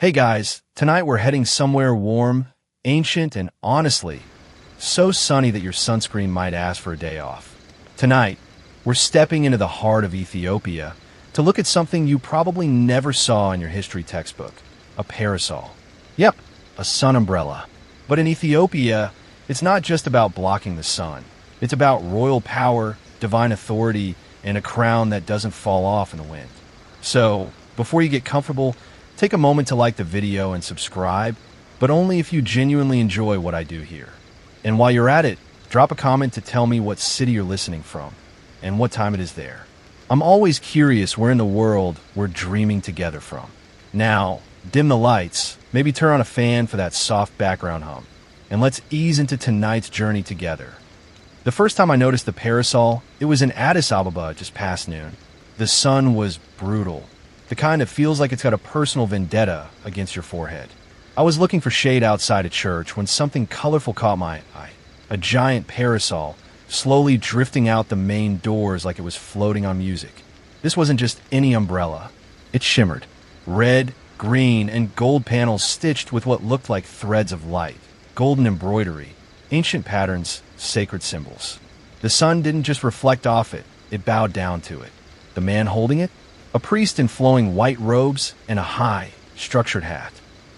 Hey guys, tonight we're heading somewhere warm, ancient, and honestly, so sunny that your sunscreen might ask for a day off. Tonight, we're stepping into the heart of Ethiopia to look at something you probably never saw in your history textbook, a parasol. Yep, a sun umbrella. But in Ethiopia, it's not just about blocking the sun. It's about royal power, divine authority, and a crown that doesn't fall off in the wind. So, before you get comfortable, take a moment to like the video and subscribe, but only if you genuinely enjoy what I do here. And while you're at it, drop a comment to tell me what city you're listening from and what time it is there. I'm always curious where in the world we're dreaming together from. Now, dim the lights, maybe turn on a fan for that soft background hum, and let's ease into tonight's journey together. The first time I noticed the parasol, it was in Addis Ababa just past noon. The sun was brutal. The kind that feels like it's got a personal vendetta against your forehead. I was looking for shade outside a church when something colorful caught my eye. A giant parasol, slowly drifting out the main doors like it was floating on music. This wasn't just any umbrella. It shimmered. Red, green, and gold panels stitched with what looked like threads of light. Golden embroidery. Ancient patterns, sacred symbols. The sun didn't just reflect off it, it bowed down to it. The man holding it? A priest in flowing white robes and a high, structured hat.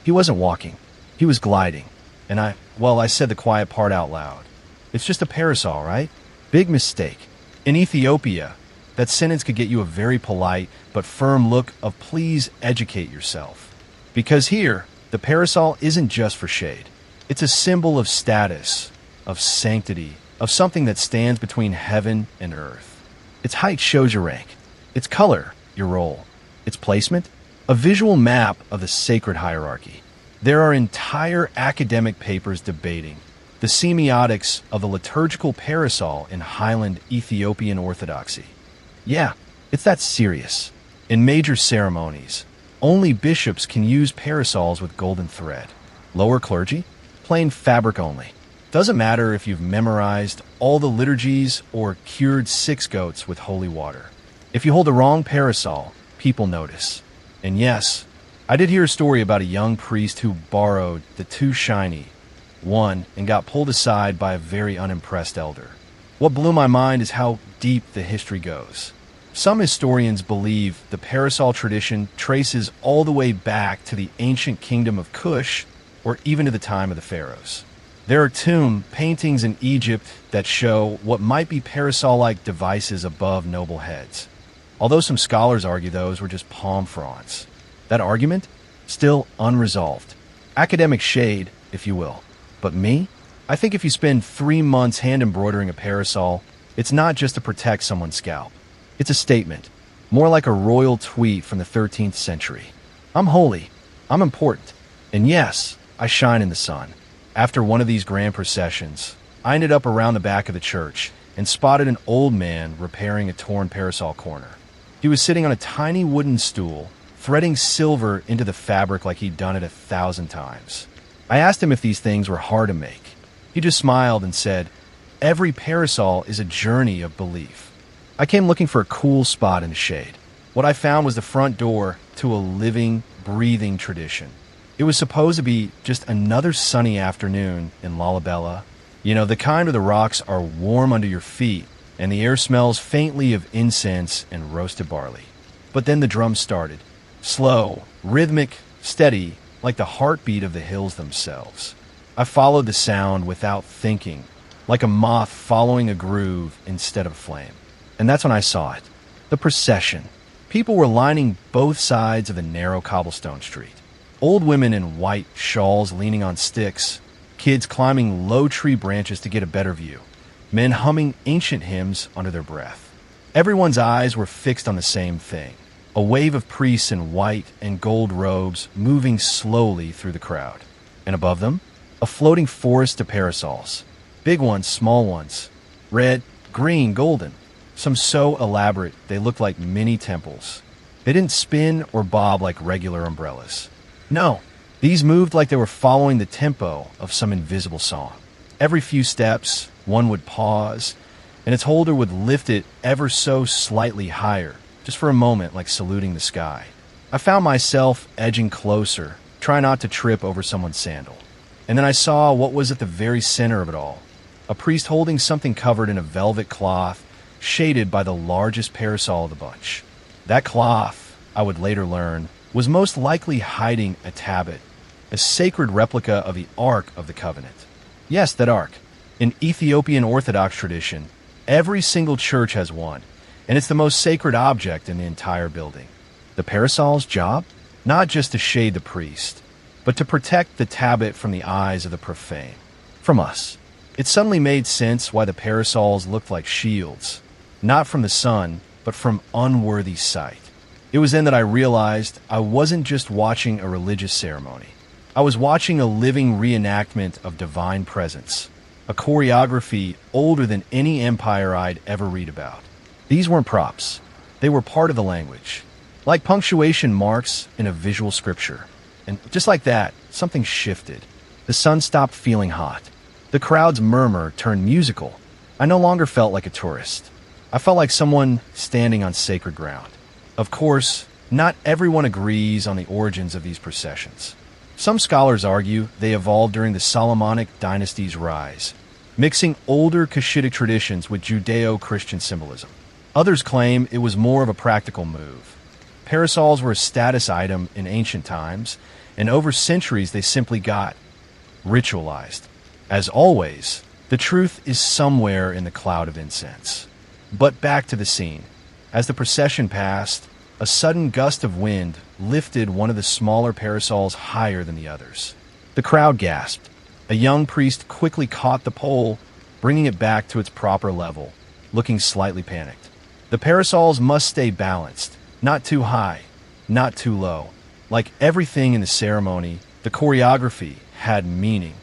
He wasn't walking. He was gliding. And I said the quiet part out loud. It's just a parasol, right? Big mistake. In Ethiopia, that sentence could get you a very polite but firm look of please educate yourself. Because here, the parasol isn't just for shade. It's a symbol of status, of sanctity, of something that stands between heaven and earth. Its height shows your rank. Its color, your role. Its placement? A visual map of the sacred hierarchy. There are entire academic papers debating the semiotics of the liturgical parasol in Highland Ethiopian Orthodoxy. Yeah, it's that serious. In major ceremonies, only bishops can use parasols with golden thread. Lower clergy? Plain fabric only. Doesn't matter if you've memorized all the liturgies or cured 6 goats with holy water. If you hold the wrong parasol, people notice. And yes, I did hear a story about a young priest who borrowed the too shiny one and got pulled aside by a very unimpressed elder. What blew my mind is how deep the history goes. Some historians believe the parasol tradition traces all the way back to the ancient kingdom of Kush or even to the time of the pharaohs. There are tomb paintings in Egypt that show what might be parasol-like devices above noble heads. Although some scholars argue those were just palm fronds. That argument? Still unresolved. Academic shade, if you will. But me? I think if you spend 3 months hand embroidering a parasol, it's not just to protect someone's scalp. It's a statement. More like a royal tweet from the 13th century. I'm holy. I'm important. And yes, I shine in the sun. After one of these grand processions, I ended up around the back of the church and spotted an old man repairing a torn parasol corner. He was sitting on a tiny wooden stool, threading silver into the fabric like he'd done it 1,000 times. I asked him if these things were hard to make. He just smiled and said, "Every parasol is a journey of belief." I came looking for a cool spot in the shade. What I found was the front door to a living, breathing tradition. It was supposed to be just another sunny afternoon in Lalibela. You know, the kind where the rocks are warm under your feet and the air smells faintly of incense and roasted barley. But then the drums started. Slow, rhythmic, steady, like the heartbeat of the hills themselves. I followed the sound without thinking, like a moth following a groove instead of a flame. And that's when I saw it. The procession. People were lining both sides of the narrow cobblestone street. Old women in white shawls leaning on sticks, kids climbing low tree branches to get a better view, men humming ancient hymns under their breath. Everyone's eyes were fixed on the same thing, a wave of priests in white and gold robes moving slowly through the crowd. And above them, a floating forest of parasols, big ones, small ones, red, green, golden, some so elaborate they looked like mini temples. They didn't spin or bob like regular umbrellas. No, these moved like they were following the tempo of some invisible song. Every few steps, one would pause, and its holder would lift it ever so slightly higher, just for a moment like saluting the sky. I found myself edging closer, try not to trip over someone's sandal. And then I saw what was at the very center of it all. A priest holding something covered in a velvet cloth, shaded by the largest parasol of the bunch. That cloth, I would later learn, was most likely hiding a tablet, a sacred replica of the Ark of the Covenant. Yes, that Ark. In Ethiopian Orthodox tradition, every single church has one, and it's the most sacred object in the entire building. The parasol's job? Not just to shade the priest, but to protect the tablet from the eyes of the profane. From us. It suddenly made sense why the parasols looked like shields, not from the sun, but from unworthy sight. It was then that I realized I wasn't just watching a religious ceremony. I was watching a living reenactment of divine presence, a choreography older than any empire I'd ever read about. These weren't props. They were part of the language, like punctuation marks in a visual scripture. And just like that, something shifted. The sun stopped feeling hot. The crowd's murmur turned musical. I no longer felt like a tourist. I felt like someone standing on sacred ground. Of course, not everyone agrees on the origins of these processions. Some scholars argue they evolved during the Solomonic dynasty's rise, mixing older Cushitic traditions with Judeo-Christian symbolism. Others claim it was more of a practical move. Parasols were a status item in ancient times, and over centuries they simply got ritualized. As always, the truth is somewhere in the cloud of incense. But back to the scene. As the procession passed, a sudden gust of wind lifted one of the smaller parasols higher than the others. The crowd gasped. A young priest quickly caught the pole, bringing it back to its proper level, looking slightly panicked. The parasols must stay balanced, not too high, not too low. Like everything in the ceremony, the choreography had meaning.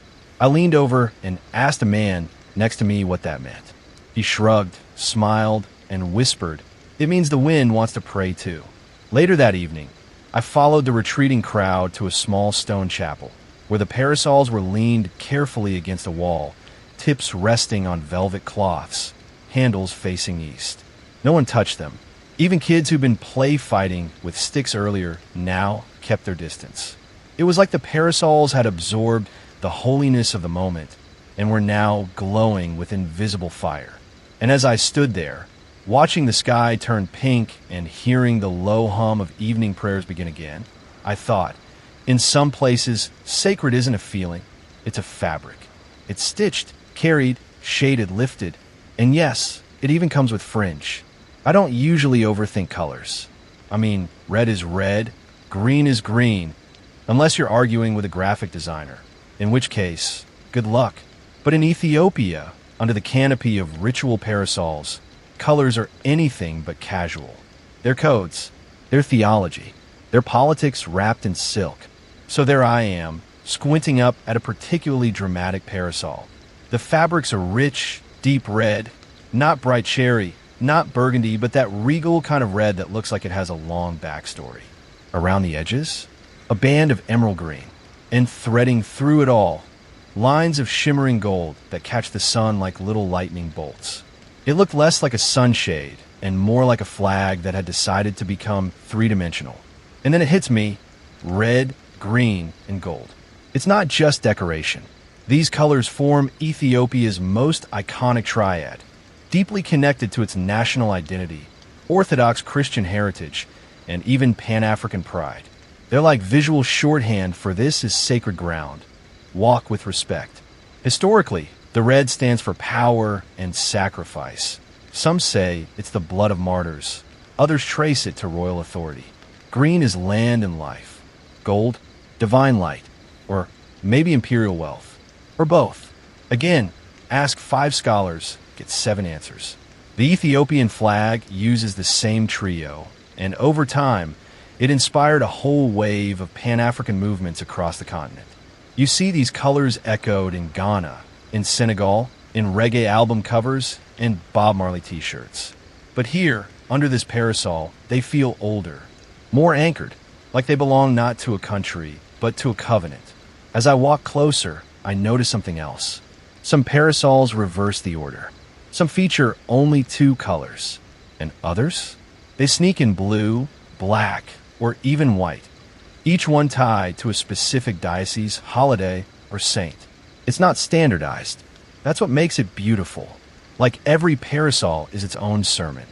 I leaned over and asked a man next to me what that meant. He shrugged, smiled, and whispered, "It means the wind wants to pray too." Later that evening, I followed the retreating crowd to a small stone chapel, where the parasols were leaned carefully against a wall, tips resting on velvet cloths, handles facing east. No one touched them. Even kids who'd been play fighting with sticks earlier now kept their distance. It was like the parasols had absorbed the holiness of the moment and were now glowing with invisible fire. And as I stood there, watching the sky turn pink and hearing the low hum of evening prayers begin again, I thought, in some places, sacred isn't a feeling, it's a fabric. It's stitched, carried, shaded, lifted, and yes, it even comes with fringe. I don't usually overthink colors. I mean, red is red, green is green, unless you're arguing with a graphic designer, in which case, good luck. But in Ethiopia, under the canopy of ritual parasols, colors are anything but casual. Their codes, their theology, their politics wrapped in silk. So there I am, squinting up at a particularly dramatic parasol. The fabrics are rich, deep red, not bright cherry, not burgundy, but that regal kind of red that looks like it has a long backstory. Around the edges, a band of emerald green, and threading through it all, lines of shimmering gold that catch the sun like little lightning bolts. It looked less like a sunshade and more like a flag that had decided to become three-dimensional. And then it hits me, red, green, and gold. It's not just decoration. These colors form Ethiopia's most iconic triad, deeply connected to its national identity, Orthodox Christian heritage, and even Pan-African pride. They're like visual shorthand for this is sacred ground. Walk with respect. Historically, the red stands for power and sacrifice. Some say it's the blood of martyrs. Others trace it to royal authority. Green is land and life. Gold, divine light. Or maybe imperial wealth. Or both. Again, ask 5 scholars, get 7 answers. The Ethiopian flag uses the same trio, and over time, it inspired a whole wave of Pan-African movements across the continent. You see these colors echoed in Ghana, in Senegal, in reggae album covers, and Bob Marley t-shirts. But here, under this parasol, they feel older, more anchored, like they belong not to a country, but to a covenant. As I walk closer, I notice something else. Some parasols reverse the order. Some feature only 2 colors, and others? They sneak in blue, black, or even white. each one tied to a specific diocese, holiday, or saint. It's not standardized. That's what makes it beautiful. Like every parasol is its own sermon.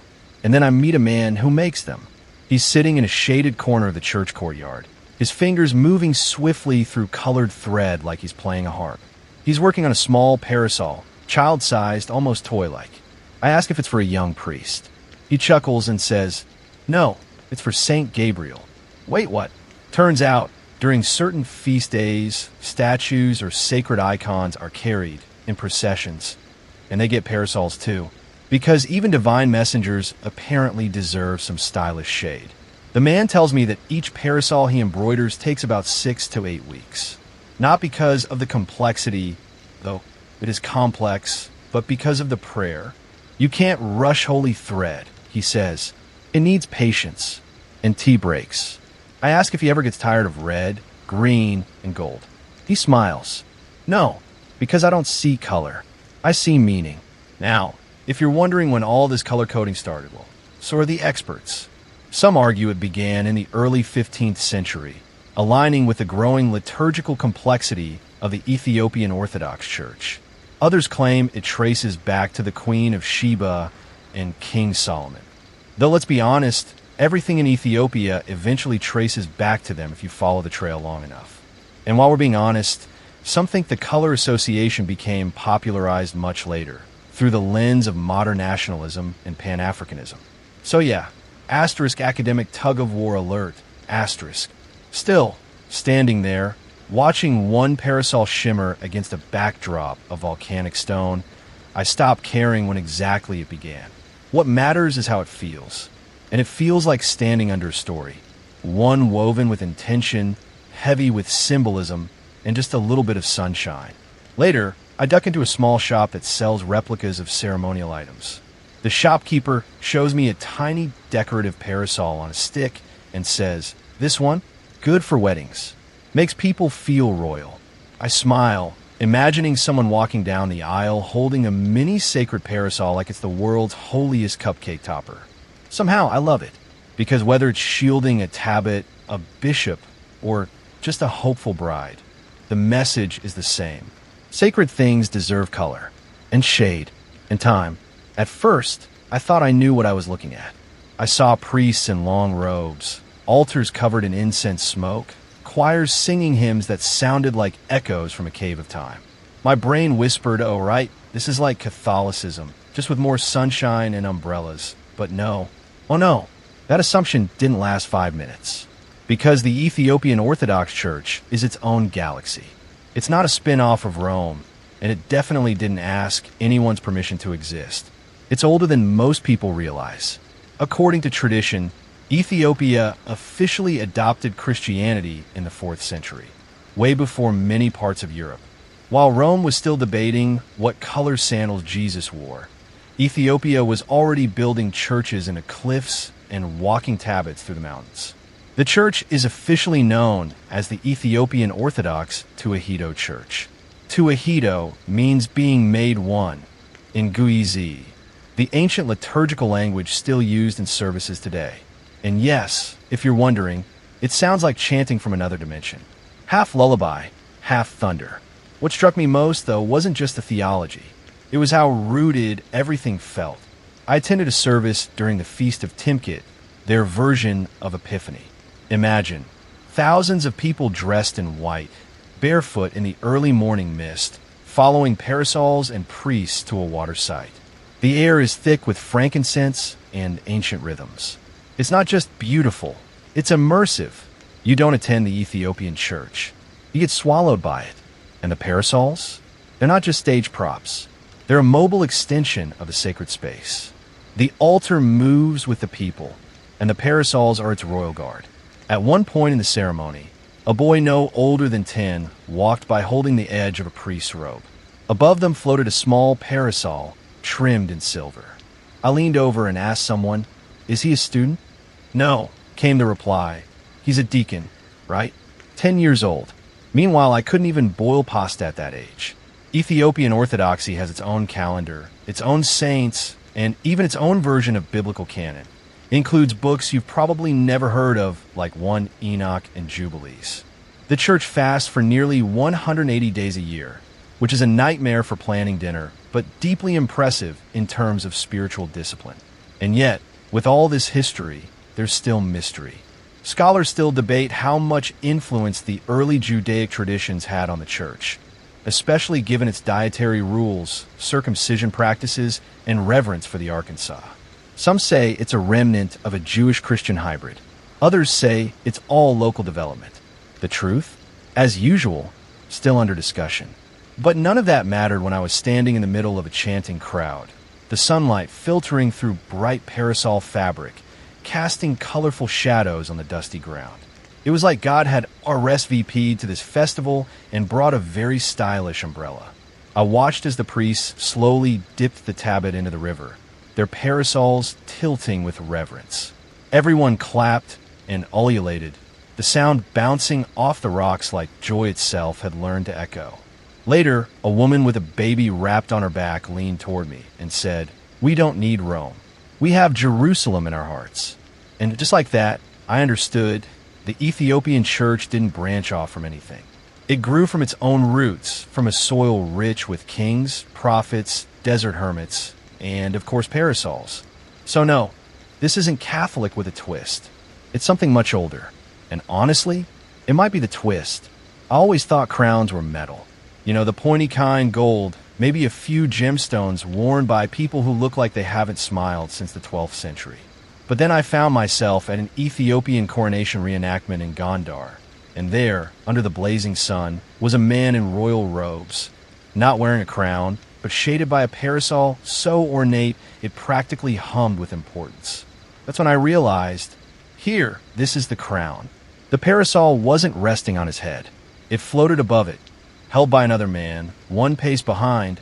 And then I meet a man who makes them. He's sitting in a shaded corner of the church courtyard, his fingers moving swiftly through colored thread like he's playing a harp. He's working on a small parasol, child-sized, almost toy-like. I ask if it's for a young priest. He chuckles and says, "No, it's for Saint Gabriel." Wait, what? Turns out, during certain feast days, statues or sacred icons are carried in processions, and they get parasols too, because even divine messengers apparently deserve some stylish shade. The man tells me that each parasol he embroiders takes about 6 to 8 weeks. Not because of the complexity, though it is complex, but because of the prayer. You can't rush holy thread, he says. It needs patience and tea breaks. I ask if he ever gets tired of red, green, and gold. He smiles. No, because I don't see color. I see meaning. Now, if you're wondering when all this color coding started, well, so are the experts. Some argue it began in the early 15th century, aligning with the growing liturgical complexity of the Ethiopian Orthodox Church. Others claim it traces back to the Queen of Sheba and King Solomon. Though let's be honest, everything in Ethiopia eventually traces back to them if you follow the trail long enough. And while we're being honest, some think the color association became popularized much later, through the lens of modern nationalism and Pan-Africanism. So yeah, asterisk academic tug-of-war alert, asterisk. Still, standing there, watching one parasol shimmer against a backdrop of volcanic stone, I stopped caring when exactly it began. What matters is how it feels. And it feels like standing under a story. One woven with intention, heavy with symbolism, and just a little bit of sunshine. Later, I duck into a small shop that sells replicas of ceremonial items. The shopkeeper shows me a tiny decorative parasol on a stick and says, "This one? Good for weddings. Makes people feel royal." I smile, imagining someone walking down the aisle holding a mini sacred parasol like it's the world's holiest cupcake topper. Somehow, I love it, because whether it's shielding a tablet, a bishop, or just a hopeful bride, the message is the same. Sacred things deserve color, and shade, and time. At first, I thought I knew what I was looking at. I saw priests in long robes, altars covered in incense smoke, choirs singing hymns that sounded like echoes from a cave of time. My brain whispered, "Oh, right, this is like Catholicism, just with more sunshine and umbrellas." But no. Oh no, that assumption didn't last 5 minutes. Because the Ethiopian Orthodox Church is its own galaxy. It's not a spin-off of Rome, and it definitely didn't ask anyone's permission to exist. It's older than most people realize. According to tradition, Ethiopia officially adopted Christianity in the 4th century, way before many parts of Europe. While Rome was still debating what color sandals Jesus wore, Ethiopia was already building churches in the cliffs and walking tablets through the mountains. The church is officially known as the Ethiopian Orthodox Tewahedo Church. Tewahedo means being made one in Guizi, the ancient liturgical language still used in services today. And yes, if you're wondering, it sounds like chanting from another dimension. Half lullaby, half thunder. What struck me most, though, wasn't just the theology. It was how rooted everything felt. I attended a service during the Feast of Timkit, their version of Epiphany. Imagine, thousands of people dressed in white, barefoot in the early morning mist, following parasols and priests to a water site. The air is thick with frankincense and ancient rhythms. It's not just beautiful, it's immersive. You don't attend the Ethiopian church. You get swallowed by it. And the parasols? They're not just stage props. They're a mobile extension of the sacred space. The altar moves with the people, and the parasols are its royal guard. At one point in the ceremony, a boy no older than 10 walked by holding the edge of a priest's robe. Above them floated a small parasol trimmed in silver. I leaned over and asked someone, "Is he a student?" "No," came the reply. "He's a deacon, right? 10 years old." Meanwhile, I couldn't even boil pasta at that age. Ethiopian Orthodoxy has its own calendar, its own saints, and even its own version of biblical canon. It includes books you've probably never heard of, like 1 Enoch and Jubilees. The church fasts for nearly 180 days a year, which is a nightmare for planning dinner, but deeply impressive in terms of spiritual discipline. And yet, with all this history, there's still mystery. Scholars still debate how much influence the early Judaic traditions had on the church, especially given its dietary rules, circumcision practices, and reverence for the Arkansas. Some say it's a remnant of a Jewish-Christian hybrid. Others say it's all local development. The truth, as usual, still under discussion. But none of that mattered when I was standing in the middle of a chanting crowd, the sunlight filtering through bright parasol fabric, casting colorful shadows on the dusty ground. It was like God had RSVP'd to this festival and brought a very stylish umbrella. I watched as the priests slowly dipped the tablet into the river, their parasols tilting with reverence. Everyone clapped and ululated, the sound bouncing off the rocks like joy itself had learned to echo. Later, a woman with a baby wrapped on her back leaned toward me and said, "We don't need Rome. We have Jerusalem in our hearts." And just like that, I understood the Ethiopian church didn't branch off from anything. It grew from its own roots, from a soil rich with kings, prophets, desert hermits, and of course parasols. So no, this isn't Catholic with a twist. It's something much older. And honestly, it might be the twist. I always thought crowns were metal. You know, the pointy kind, gold, maybe a few gemstones worn by people who look like they haven't smiled since the 12th century. But then I found myself at an Ethiopian coronation reenactment in Gondar, and there, under the blazing sun, was a man in royal robes, not wearing a crown, but shaded by a parasol so ornate it practically hummed with importance. That's when I realized, here, this is the crown. The parasol wasn't resting on his head. It floated above it, held by another man, one pace behind,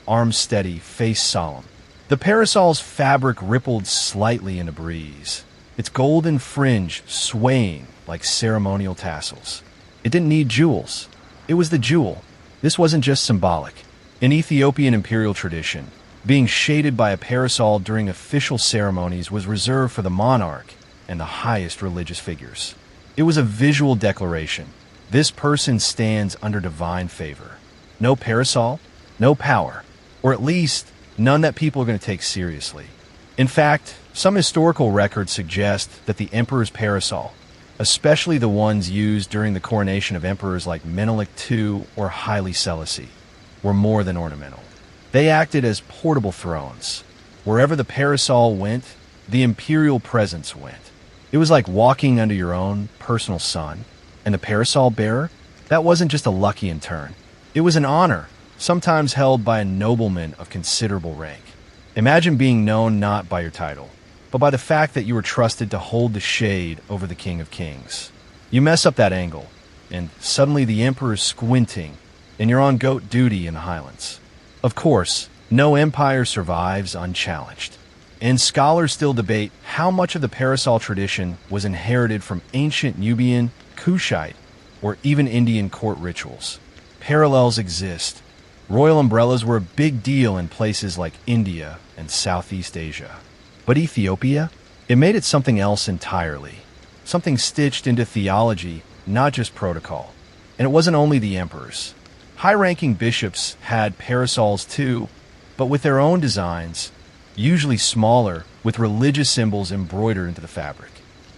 arms steady, face solemn. The parasol's fabric rippled slightly in a breeze, its golden fringe swaying like ceremonial tassels. It didn't need jewels. It was the jewel. This wasn't just symbolic. In Ethiopian imperial tradition, being shaded by a parasol during official ceremonies was reserved for the monarch and the highest religious figures. It was a visual declaration. This person stands under divine favor. No parasol, no power, or at least none that people are going to take seriously. In fact, some historical records suggest that the emperor's parasol, especially the ones used during the coronation of emperors like Menelik II or Haile Selassie, were more than ornamental. They acted as portable thrones. Wherever the parasol went, the imperial presence went. It was like walking under your own personal sun. And the parasol bearer, that wasn't just a lucky in turn. It was an honor, sometimes held by a nobleman of considerable rank. Imagine being known not by your title, but by the fact that you were trusted to hold the shade over the King of Kings. You mess up that angle, and suddenly the emperor's squinting, and you're on goat duty in the highlands. Of course, no empire survives unchallenged. And scholars still debate how much of the parasol tradition was inherited from ancient Nubian, Kushite, or even Indian court rituals. Parallels exist. Royal umbrellas were a big deal in places like India and Southeast Asia. But Ethiopia? It made it something else entirely. Something stitched into theology, not just protocol. And it wasn't only the emperors. High-ranking bishops had parasols too, but with their own designs, usually smaller, with religious symbols embroidered into the fabric.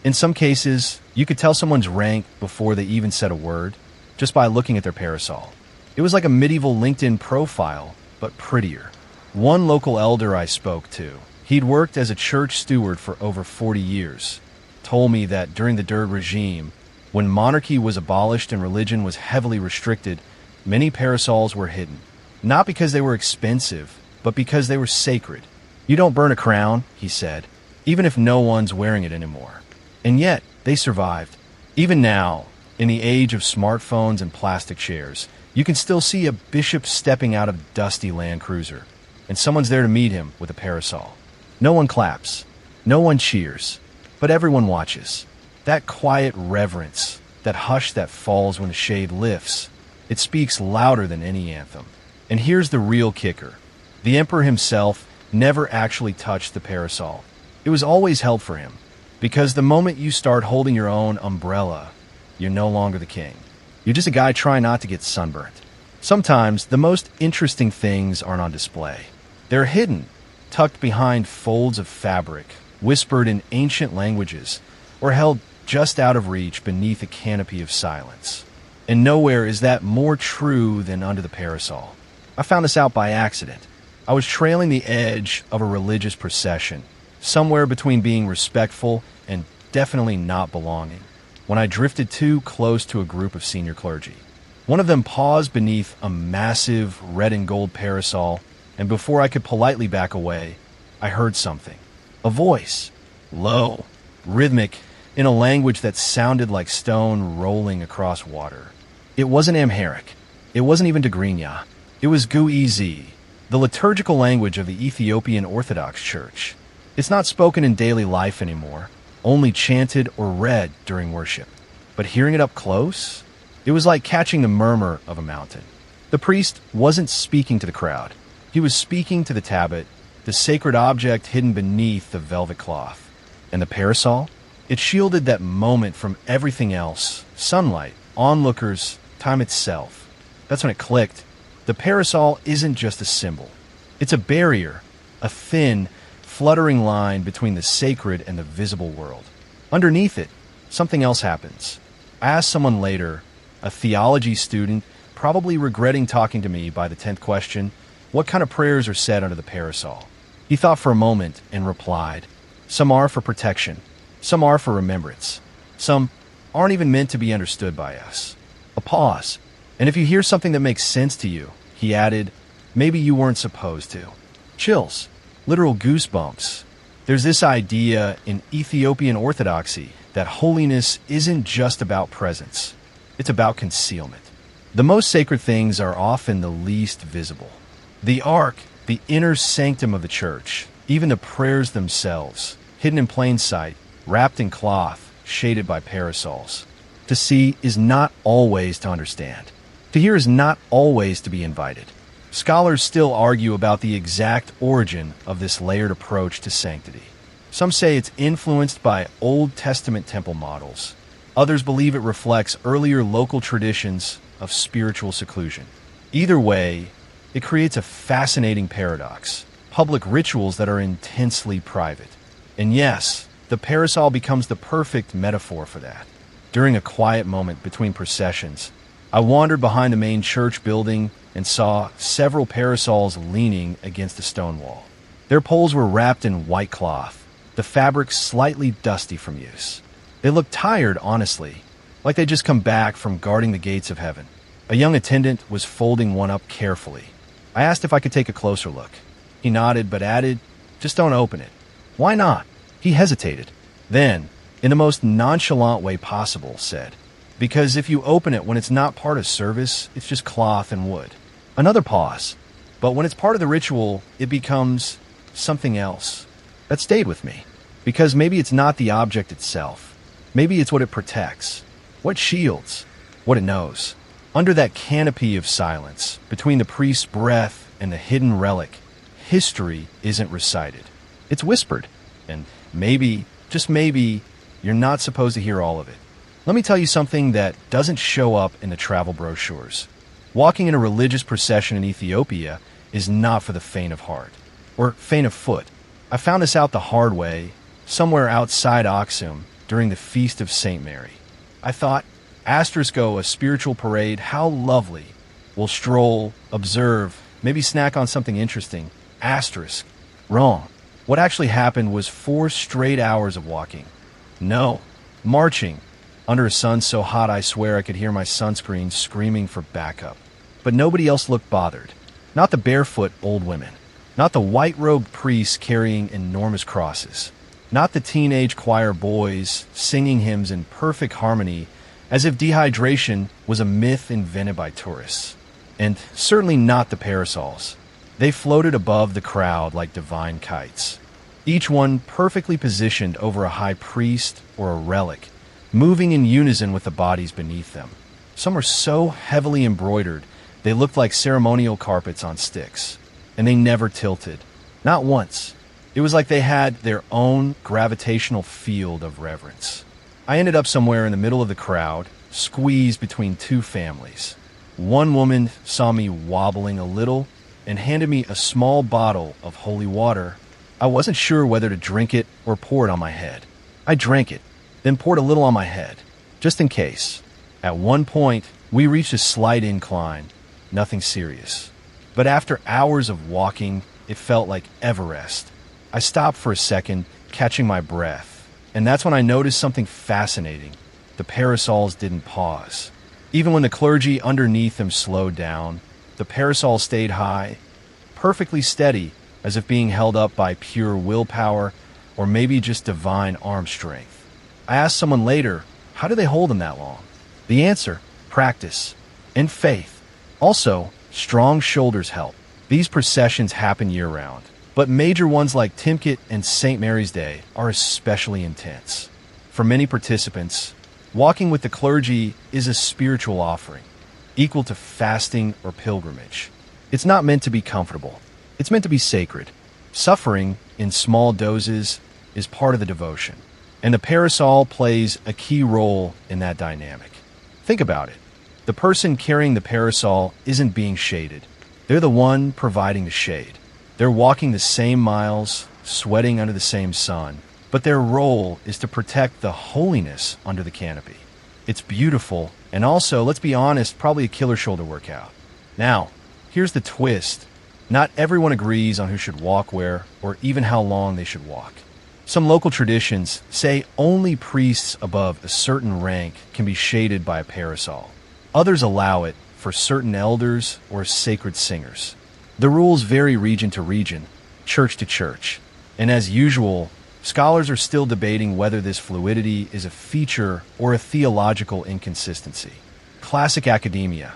In some cases, you could tell someone's rank before they even said a word, just by looking at their parasol. It was like a medieval LinkedIn profile, but prettier. One local elder I spoke to, he'd worked as a church steward for over 40 years, told me that during the Derg regime, when monarchy was abolished and religion was heavily restricted, many parasols were hidden. Not because they were expensive, but because they were sacred. You don't burn a crown, he said, even if no one's wearing it anymore. And yet, they survived. Even now, in the age of smartphones and plastic chairs, you can still see a bishop stepping out of a dusty Land Cruiser, and someone's there to meet him with a parasol. No one claps, no one cheers, but everyone watches. That quiet reverence, that hush that falls when the shade lifts, it speaks louder than any anthem. And here's the real kicker. The emperor himself never actually touched the parasol. It was always held for him, because the moment you start holding your own umbrella, you're no longer the king. You're just a guy trying not to get sunburnt. Sometimes the most interesting things aren't on display. They're hidden, tucked behind folds of fabric, whispered in ancient languages, or held just out of reach beneath a canopy of silence. And nowhere is that more true than under the parasol. I found this out by accident. I was trailing the edge of a religious procession, somewhere between being respectful and definitely not belonging, when I drifted too close to a group of senior clergy. One of them paused beneath a massive red and gold parasol, and before I could politely back away, I heard something. A voice, low, rhythmic, in a language that sounded like stone rolling across water. It wasn't Amharic. It wasn't even Tigrinya. It was Guizi, the liturgical language of the Ethiopian Orthodox Church. It's not spoken in daily life anymore, only chanted or read during worship. But hearing it up close, it was like catching the murmur of a mountain. The priest wasn't speaking to the crowd. He was speaking to the tablet, the sacred object hidden beneath the velvet cloth. And the parasol? It shielded that moment from everything else. Sunlight, onlookers, time itself. That's when it clicked. The parasol isn't just a symbol. It's a barrier, a thin, fluttering line between the sacred and the visible world. Underneath it, something else happens. I asked someone later, a theology student, probably regretting talking to me by the 10th question, what kind of prayers are said under the parasol? He thought for a moment and replied, some are for protection, some are for remembrance, some aren't even meant to be understood by us. A pause. And if you hear something that makes sense to you, he added, maybe you weren't supposed to. Chills. Literal goosebumps. There's this idea in Ethiopian Orthodoxy that holiness isn't just about presence. It's about concealment. The most sacred things are often the least visible. The ark, the inner sanctum of the church, even the prayers themselves, hidden in plain sight, wrapped in cloth, shaded by parasols. To see is not always to understand. To hear is not always to be invited. Scholars still argue about the exact origin of this layered approach to sanctity. Some say it's influenced by Old Testament temple models. Others believe it reflects earlier local traditions of spiritual seclusion. Either way, it creates a fascinating paradox. Public rituals that are intensely private. And yes, the parasol becomes the perfect metaphor for that. During a quiet moment between processions, I wandered behind the main church building and saw several parasols leaning against the stone wall. Their poles were wrapped in white cloth, the fabric slightly dusty from use. They looked tired, honestly, like they'd just come back from guarding the gates of heaven. A young attendant was folding one up carefully. I asked if I could take a closer look. He nodded but added, just don't open it. Why not? He hesitated. Then, in the most nonchalant way possible, said, because if you open it when it's not part of service, it's just cloth and wood. Another pause. But when it's part of the ritual, it becomes something else. That stayed with me. Because maybe it's not the object itself. Maybe it's what it protects. What shields. What it knows. Under that canopy of silence, between the priest's breath and the hidden relic, history isn't recited. It's whispered. And maybe, just maybe, you're not supposed to hear all of it. Let me tell you something that doesn't show up in the travel brochures. Walking in a religious procession in Ethiopia is not for the faint of heart, or faint of foot. I found this out the hard way, somewhere outside Aksum, during the Feast of St. Mary. I thought, a spiritual parade, how lovely. We'll stroll, observe, maybe snack on something interesting. Wrong. What actually happened was 4 straight hours of walking. No, marching. Under a sun so hot I swear I could hear my sunscreen screaming for backup. But nobody else looked bothered. Not the barefoot old women. Not the white-robed priests carrying enormous crosses. Not the teenage choir boys singing hymns in perfect harmony as if dehydration was a myth invented by tourists. And certainly not the parasols. They floated above the crowd like divine kites. Each one perfectly positioned over a high priest or a relic, moving in unison with the bodies beneath them. Some were so heavily embroidered, they looked like ceremonial carpets on sticks. And they never tilted. Not once. It was like they had their own gravitational field of reverence. I ended up somewhere in the middle of the crowd, squeezed between two families. One woman saw me wobbling a little and handed me a small bottle of holy water. I wasn't sure whether to drink it or pour it on my head. I drank it, then poured a little on my head, just in case. At one point, we reached a slight incline, nothing serious. But after hours of walking, it felt like Everest. I stopped for a second, catching my breath, and that's when I noticed something fascinating. The parasols didn't pause. Even when the clergy underneath them slowed down, the parasol stayed high, perfectly steady, as if being held up by pure willpower or maybe just divine arm strength. I asked someone later, how do they hold them that long? The answer, practice and faith. Also, strong shoulders help. These processions happen year-round, but major ones like Timkit and St. Mary's Day are especially intense. For many participants, walking with the clergy is a spiritual offering, equal to fasting or pilgrimage. It's not meant to be comfortable. It's meant to be sacred. Suffering, in small doses, is part of the devotion, and the parasol plays a key role in that dynamic. Think about it. The person carrying the parasol isn't being shaded. They're the one providing the shade. They're walking the same miles, sweating under the same sun, but their role is to protect the holiness under the canopy. It's beautiful, and also, let's be honest, probably a killer shoulder workout. Now, here's the twist. Not everyone agrees on who should walk where, or even how long they should walk. Some local traditions say only priests above a certain rank can be shaded by a parasol. Others allow it for certain elders or sacred singers. The rules vary region to region, church to church, and as usual, scholars are still debating whether this fluidity is a feature or a theological inconsistency. Classic academia.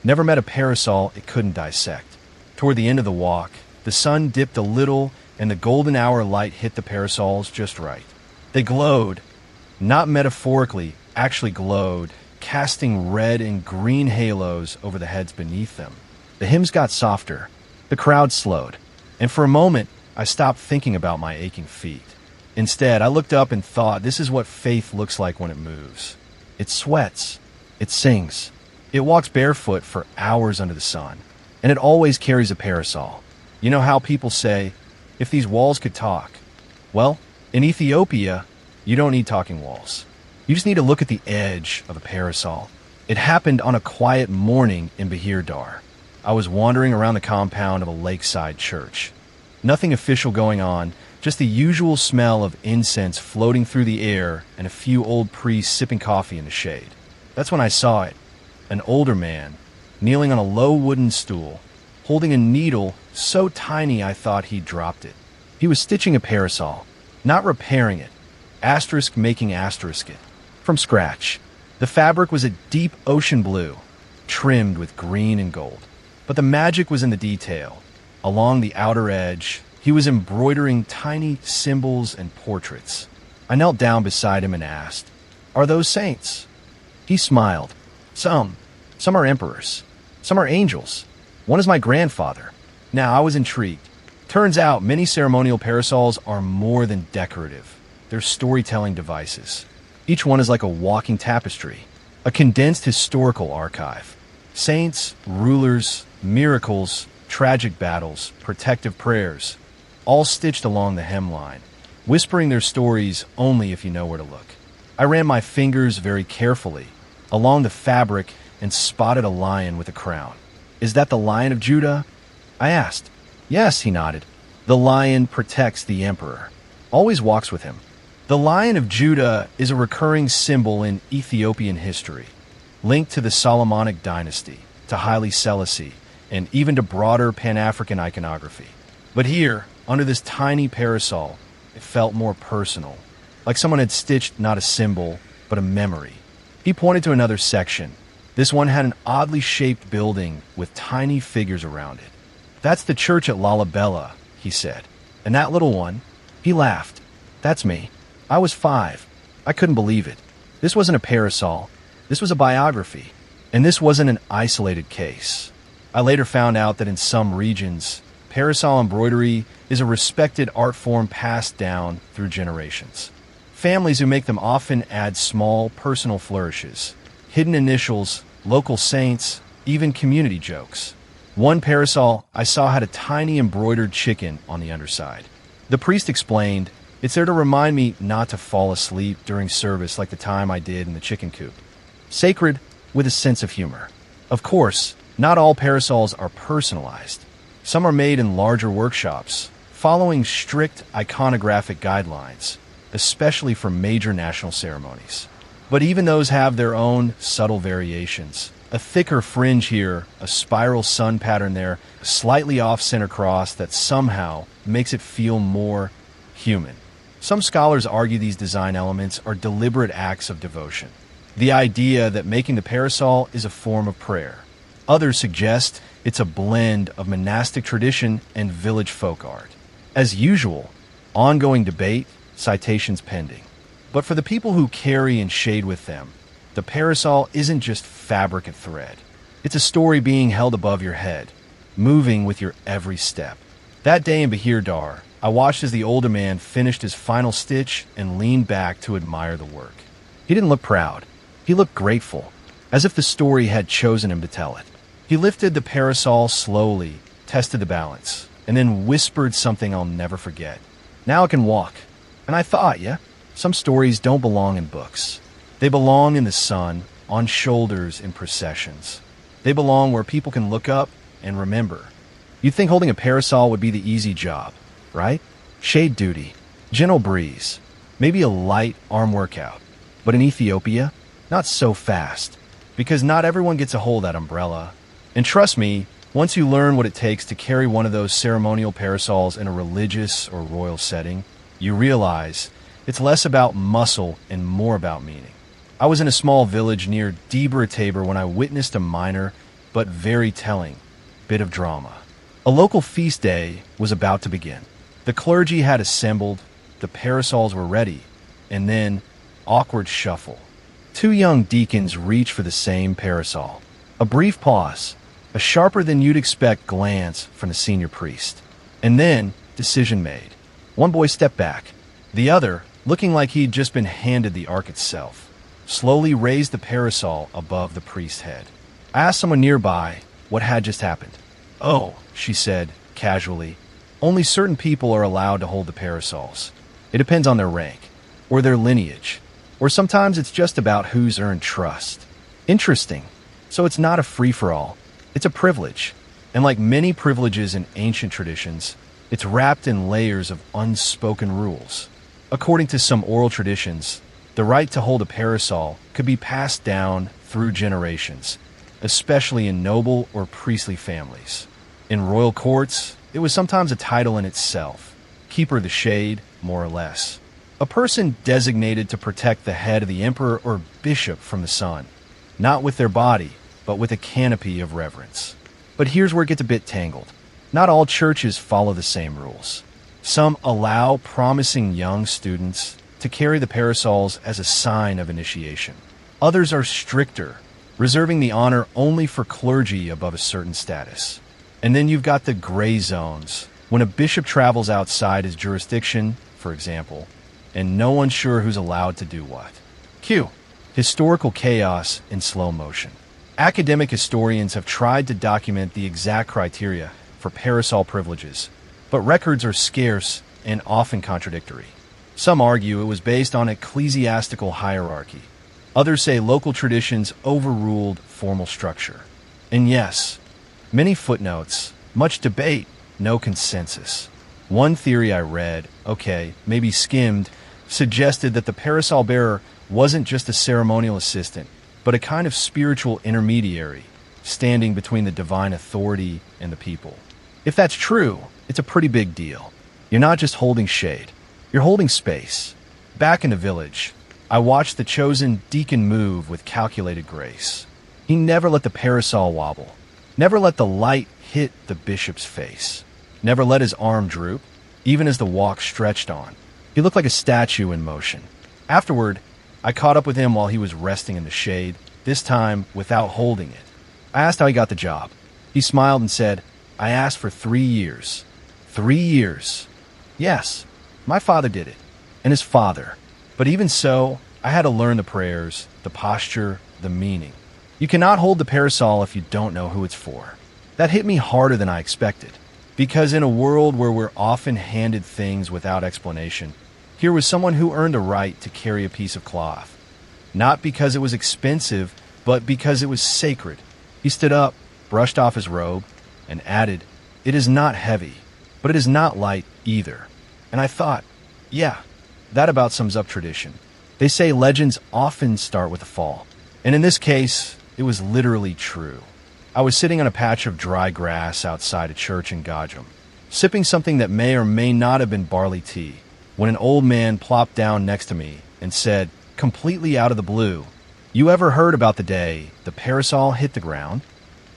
Never met a parasol it couldn't dissect. Toward the end of the walk, the sun dipped a little and the golden hour light hit the parasols just right. They glowed, not metaphorically, actually glowed, casting red and green halos over the heads beneath them. The hymns got softer, the crowd slowed, and for a moment, I stopped thinking about my aching feet. Instead, I looked up and thought, this is what faith looks like when it moves. It sweats, it sings, it walks barefoot for hours under the sun, and it always carries a parasol. You know how people say, if these walls could talk? Well, in Ethiopia, you don't need talking walls. You just need to look at the edge of a parasol. It happened on a quiet morning in Bahir Dar. I was wandering around the compound of a lakeside church. Nothing official going on, just the usual smell of incense floating through the air and a few old priests sipping coffee in the shade. That's when I saw it. An older man, kneeling on a low wooden stool, holding a needle so tiny I thought he'd dropped it. He was stitching a parasol, not repairing it, making asterisk it, from scratch. The fabric was a deep ocean blue, trimmed with green and gold. But the magic was in the detail. Along the outer edge, he was embroidering tiny symbols and portraits. I knelt down beside him and asked, "Are those saints?" He smiled. Some are emperors. Some are angels. One is my grandfather. Now, I was intrigued. Turns out many ceremonial parasols are more than decorative. They're storytelling devices. Each one is like a walking tapestry, a condensed historical archive. Saints, rulers, miracles, tragic battles, protective prayers, all stitched along the hemline, whispering their stories only if you know where to look. I ran my fingers very carefully along the fabric and spotted a lion with a crown. "Is that the Lion of Judah?" I asked. "Yes," he nodded. "The lion protects the emperor, always walks with him." The Lion of Judah is a recurring symbol in Ethiopian history, linked to the Solomonic dynasty, to Haile Selassie, and even to broader Pan-African iconography. But here, under this tiny parasol, it felt more personal, like someone had stitched not a symbol, but a memory. He pointed to another section. This one had an oddly shaped building with tiny figures around it. "That's the church at Lalibela," he said. "And that little one?" He laughed. "That's me. I was 5. I couldn't believe it. This wasn't a parasol. This was a biography. And this wasn't an isolated case. I later found out that in some regions, Parasol embroidery is a respected art form passed down through generations. Families who make them often add small, personal flourishes, hidden initials, local saints, even community jokes. One parasol I saw had a tiny embroidered chicken on the underside. The priest explained, "It's there to remind me not to fall asleep during service like the time I did in the chicken coop." Sacred with a sense of humor. Of course, not all parasols are personalized. Some are made in larger workshops, following strict iconographic guidelines, especially for major national ceremonies. But even those have their own subtle variations. A thicker fringe here, a spiral sun pattern there, a slightly off-center cross that somehow makes it feel more human. Some scholars argue these design elements are deliberate acts of devotion. The idea that making the parasol is a form of prayer. Others suggest it's a blend of monastic tradition and village folk art. As usual, ongoing debate, citations pending. But for the people who carry and shade with them, the parasol isn't just fabric and thread. It's a story being held above your head, moving with your every step. That day in Bahir Dar, I watched as the older man finished his final stitch and leaned back to admire the work. He didn't look proud. He looked grateful, as if the story had chosen him to tell it. He lifted the parasol slowly, tested the balance, and then whispered something I'll never forget. "Now I can walk." And I thought, yeah, some stories don't belong in books. They belong in the sun, on shoulders in processions. They belong where people can look up and remember. You'd think holding a parasol would be the easy job, right? Shade duty, gentle breeze, maybe a light arm workout. But in Ethiopia, not so fast, because not everyone gets a hold of that umbrella. And trust me, once you learn what it takes to carry one of those ceremonial parasols in a religious or royal setting, you realize it's less about muscle and more about meaning. I was in a small village near Debra Tabor when I witnessed a minor, but very telling, bit of drama. A local feast day was about to begin. The clergy had assembled, the parasols were ready, and then, awkward shuffle. Two young deacons reached for the same parasol. A brief pause, a sharper than you'd expect glance from the senior priest. And then, decision made. One boy stepped back. The other, looking like he'd just been handed the ark itself, slowly raised the parasol above the priest's head. I asked someone nearby what had just happened. "Oh," she said, casually, "only certain people are allowed to hold the parasols. It depends on their rank, or their lineage, or sometimes it's just about who's earned trust." Interesting. So it's not a free-for-all. It's a privilege. And like many privileges in ancient traditions, it's wrapped in layers of unspoken rules. According to some oral traditions, the right to hold a parasol could be passed down through generations, especially in noble or priestly families. In royal courts, it was sometimes a title in itself, keeper of the shade, more or less. A person designated to protect the head of the emperor or bishop from the sun, not with their body, but with a canopy of reverence. But here's where it gets a bit tangled. Not all churches follow the same rules. Some allow promising young students to carry the parasols as a sign of initiation. Others are stricter, reserving the honor only for clergy above a certain status. And then you've got the gray zones, when a bishop travels outside his jurisdiction, for example, and no one's sure who's allowed to do what. Cue historical chaos in slow motion. Academic historians have tried to document the exact criteria for parasol privileges, but records are scarce and often contradictory. Some argue it was based on ecclesiastical hierarchy. Others say local traditions overruled formal structure. And yes, many footnotes, much debate, no consensus. One theory I read, maybe skimmed, suggested that the parasol bearer wasn't just a ceremonial assistant, but a kind of spiritual intermediary, standing between the divine authority and the people. If that's true, it's a pretty big deal. You're not just holding shade, you're holding space. Back in the village, I watched the chosen deacon move with calculated grace. He never let the parasol wobble, never let the light hit the bishop's face, never let his arm droop, even as the walk stretched on. He looked like a statue in motion. Afterward, I caught up with him while he was resting in the shade, this time without holding it. I asked how he got the job. He smiled and said, "I asked for 3 years. 3 years. Yes, my father did it, and his father. But even so, I had to learn the prayers, the posture, the meaning. You cannot hold the parasol if you don't know who it's for. That hit me harder than I expected, because in a world where we're often handed things without explanation, here was someone who earned the right to carry a piece of cloth. Not because it was expensive, but because it was sacred. He stood up, brushed off his robe, and added, "It is not heavy, but it is not light either." And I thought, yeah, that about sums up tradition. They say legends often start with a fall. And in this case, it was literally true. I was sitting on a patch of dry grass outside a church in Gajam, sipping something that may or may not have been barley tea, when an old man plopped down next to me and said, completely out of the blue, "You ever heard about the day the parasol hit the ground?"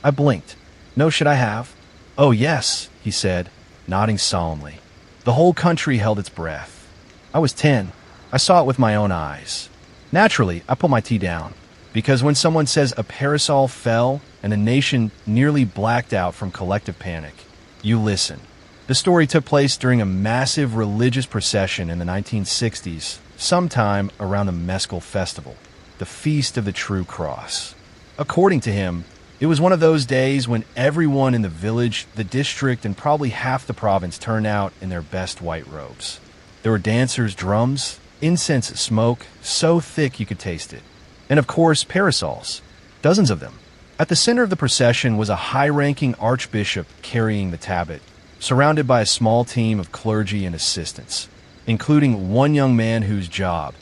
I blinked. No, should I have? "Oh yes," he said, nodding solemnly. The whole country held its breath. I was 10. I saw it with my own eyes. Naturally, I put my tea down, because when someone says a parasol fell and a nation nearly blacked out from collective panic, you listen. The story took place during a massive religious procession in the 1960s, sometime around the Mescal Festival, the Feast of the True Cross. According to him, it was one of those days when everyone in the village, the district, and probably half the province turned out in their best white robes. There were dancers, drums, incense smoke, so thick you could taste it. And of course, parasols. Dozens of them. At the center of the procession was a high-ranking archbishop carrying the tablet, surrounded by a small team of clergy and assistants, including one young man whose job,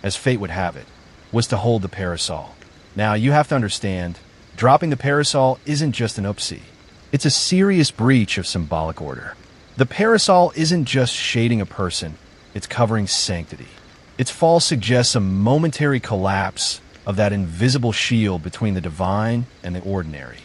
as fate would have it, was to hold the parasol. Now, you have to understand, dropping the parasol isn't just an oopsie. It's a serious breach of symbolic order. The parasol isn't just shading a person, it's covering sanctity. Its fall suggests a momentary collapse of that invisible shield between the divine and the ordinary.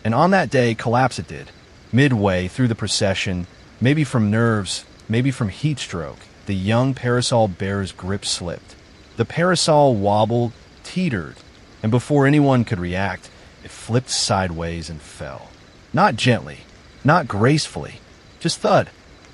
And on that day, collapse it did. Midway through the procession, maybe from nerves, maybe from heat stroke, the young parasol bearer's grip slipped. The parasol wobbled, teetered, and before anyone could react, it flipped sideways and fell. Not gently, not gracefully, just thud,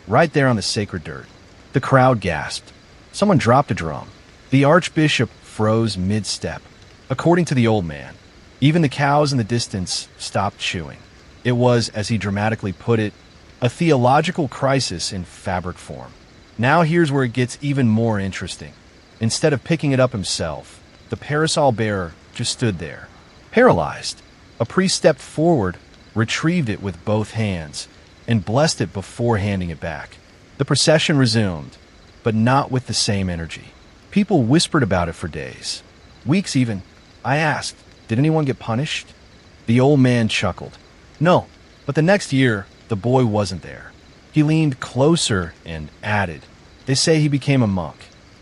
right there on the sacred dirt. The crowd gasped. Someone dropped a drum. The archbishop froze mid-step. According to the old man, even the cows in the distance stopped chewing. It was, as he dramatically put it, a theological crisis in fabric form. Now here's where it gets even more interesting. Instead of picking it up himself, the parasol bearer just stood there, paralyzed. A priest stepped forward, retrieved it with both hands, and blessed it before handing it back. The procession resumed, but not with the same energy. People whispered about it for days, weeks even. I asked, did anyone get punished? The old man chuckled. No, but the next year, the boy wasn't there. He leaned closer and added, they say he became a monk,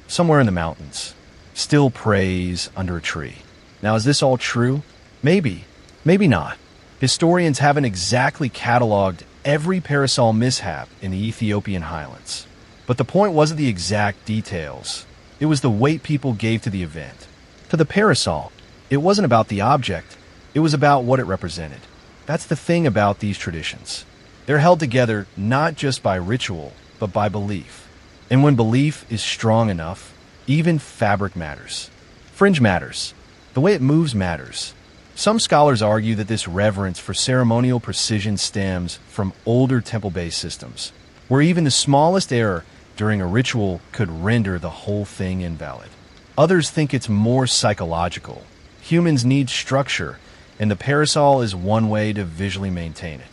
somewhere in the mountains. Still prays under a tree. Now, is this all true? Maybe, maybe not. Historians haven't exactly cataloged every parasol mishap in the Ethiopian highlands. But the point wasn't the exact details. It was the weight people gave to the event. To the parasol, it wasn't about the object. It was about what it represented. That's the thing about these traditions. They're held together not just by ritual, but by belief. And when belief is strong enough, even fabric matters. Fringe matters. The way it moves matters. Some scholars argue that this reverence for ceremonial precision stems from older temple-based systems, where even the smallest error during a ritual could render the whole thing invalid. Others think it's more psychological. Humans need structure, and the parasol is one way to visually maintain it.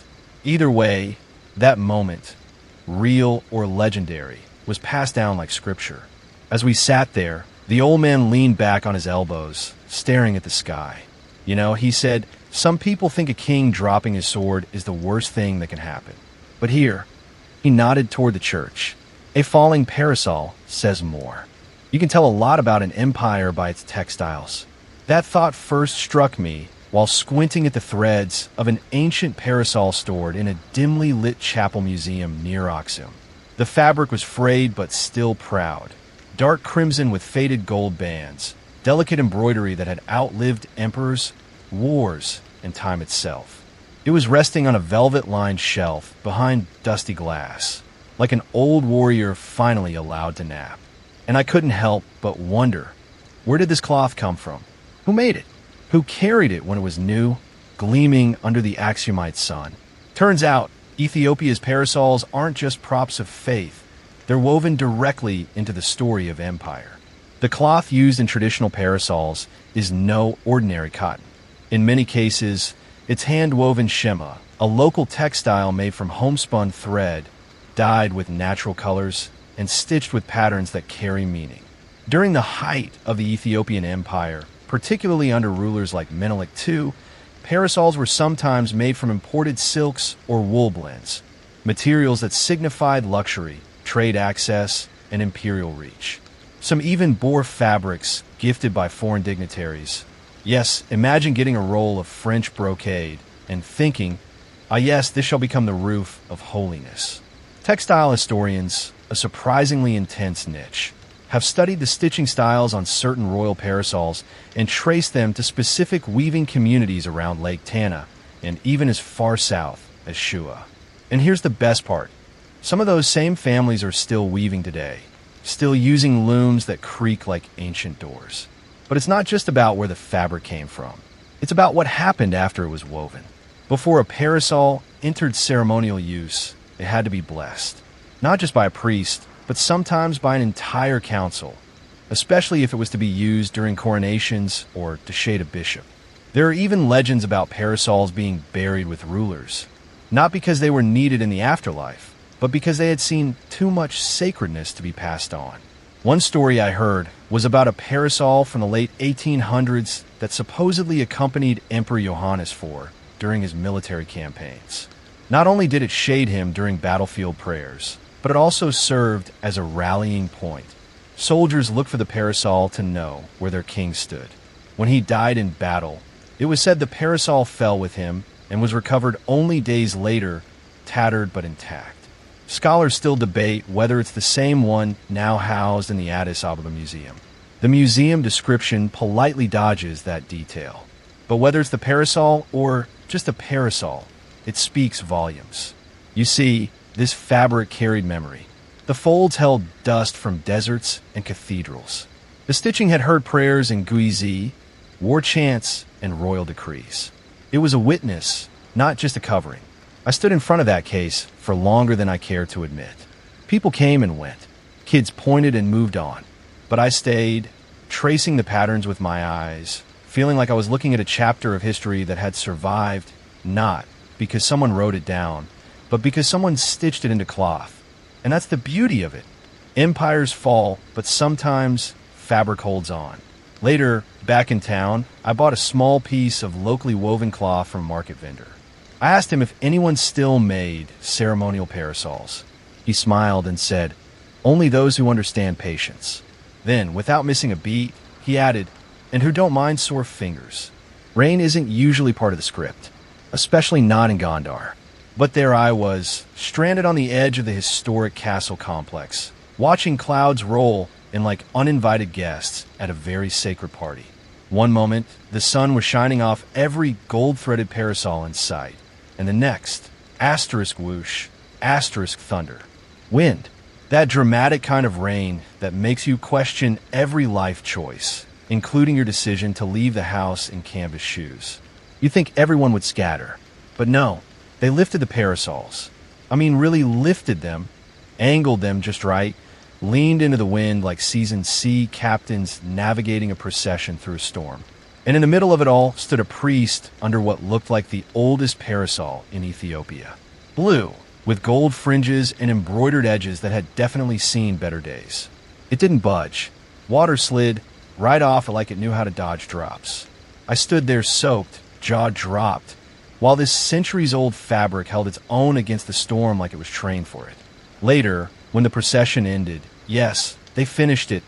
Either way, that moment, real or legendary, was passed down like scripture. As we sat there, the old man leaned back on his elbows, staring at the sky. You know, he said, some people think a king dropping his sword is the worst thing that can happen. But here, he nodded toward the church. A falling parasol says more. You can tell a lot about an empire by its textiles. That thought first struck me while squinting at the threads of an ancient parasol stored in a dimly lit chapel museum near Aksum. The fabric was frayed but still proud. Dark crimson with faded gold bands, delicate embroidery that had outlived emperors, wars, and time itself. It was resting on a velvet-lined shelf behind dusty glass, like an old warrior finally allowed to nap. And I couldn't help but wonder, where did this cloth come from? Who made it? Who carried it when it was new, gleaming under the Aksumite sun? Turns out, Ethiopia's parasols aren't just props of faith. They're woven directly into the story of empire. The cloth used in traditional parasols is no ordinary cotton. In many cases, it's hand-woven shema, a local textile made from homespun thread, dyed with natural colors, and stitched with patterns that carry meaning. During the height of the Ethiopian Empire, particularly under rulers like Menelik II, parasols were sometimes made from imported silks or wool blends, materials that signified luxury, trade access, and imperial reach. Some even bore fabrics gifted by foreign dignitaries. Yes, imagine getting a roll of French brocade and thinking, ah yes, this shall become the roof of holiness. Textile historians, a surprisingly intense niche, have studied the stitching styles on certain royal parasols and traced them to specific weaving communities around Lake Tana and even as far south as Shua. And here's the best part. Some of those same families are still weaving today, still using looms that creak like ancient doors. But it's not just about where the fabric came from. It's about what happened after it was woven. Before a parasol entered ceremonial use, it had to be blessed, not just by a priest, but sometimes by an entire council, especially if it was to be used during coronations or to shade a bishop. There are even legends about parasols being buried with rulers, not because they were needed in the afterlife, but because they had seen too much sacredness to be passed on. One story I heard was about a parasol from the late 1800s that supposedly accompanied Emperor Johannes IV during his military campaigns. Not only did it shade him during battlefield prayers, but it also served as a rallying point. Soldiers looked for the parasol to know where their king stood. When he died in battle, it was said the parasol fell with him and was recovered only days later, tattered but intact. Scholars still debate whether it's the same one now housed in the Addis Ababa Museum. The museum description politely dodges that detail. But whether it's the parasol or just a parasol, it speaks volumes. You see, this fabric carried memory. The folds held dust from deserts and cathedrals. The stitching had heard prayers in Guizi, war chants, and royal decrees. It was a witness, not just a covering. I stood in front of that case for longer than I care to admit. People came and went. Kids pointed and moved on. But I stayed, tracing the patterns with my eyes, feeling like I was looking at a chapter of history that had survived, not because someone wrote it down, but because someone stitched it into cloth. And that's the beauty of it. Empires fall, but sometimes fabric holds on. Later, back in town, I bought a small piece of locally woven cloth from a market vendor. I asked him if anyone still made ceremonial parasols. He smiled and said, "Only those who understand patience." Then, without missing a beat, he added, "And who don't mind sore fingers." Rain isn't usually part of the script, especially not in Gondar. But there I was, stranded on the edge of the historic castle complex, watching clouds roll in like uninvited guests at a very sacred party. One moment, the sun was shining off every gold-threaded parasol in sight, and the next, asterisk whoosh, asterisk thunder. Wind, that dramatic kind of rain that makes you question every life choice, including your decision to leave the house in canvas shoes. You think everyone would scatter, but no, they lifted the parasols. I mean, really lifted them, angled them just right, leaned into the wind like seasoned sea captains navigating a procession through a storm. And in the middle of it all stood a priest under what looked like the oldest parasol in Ethiopia. Blue, with gold fringes and embroidered edges that had definitely seen better days. It didn't budge. Water slid right off it like it knew how to dodge drops. I stood there soaked, jaw dropped, while this centuries-old fabric held its own against the storm like it was trained for it. Later, when the procession ended, yes, they finished it,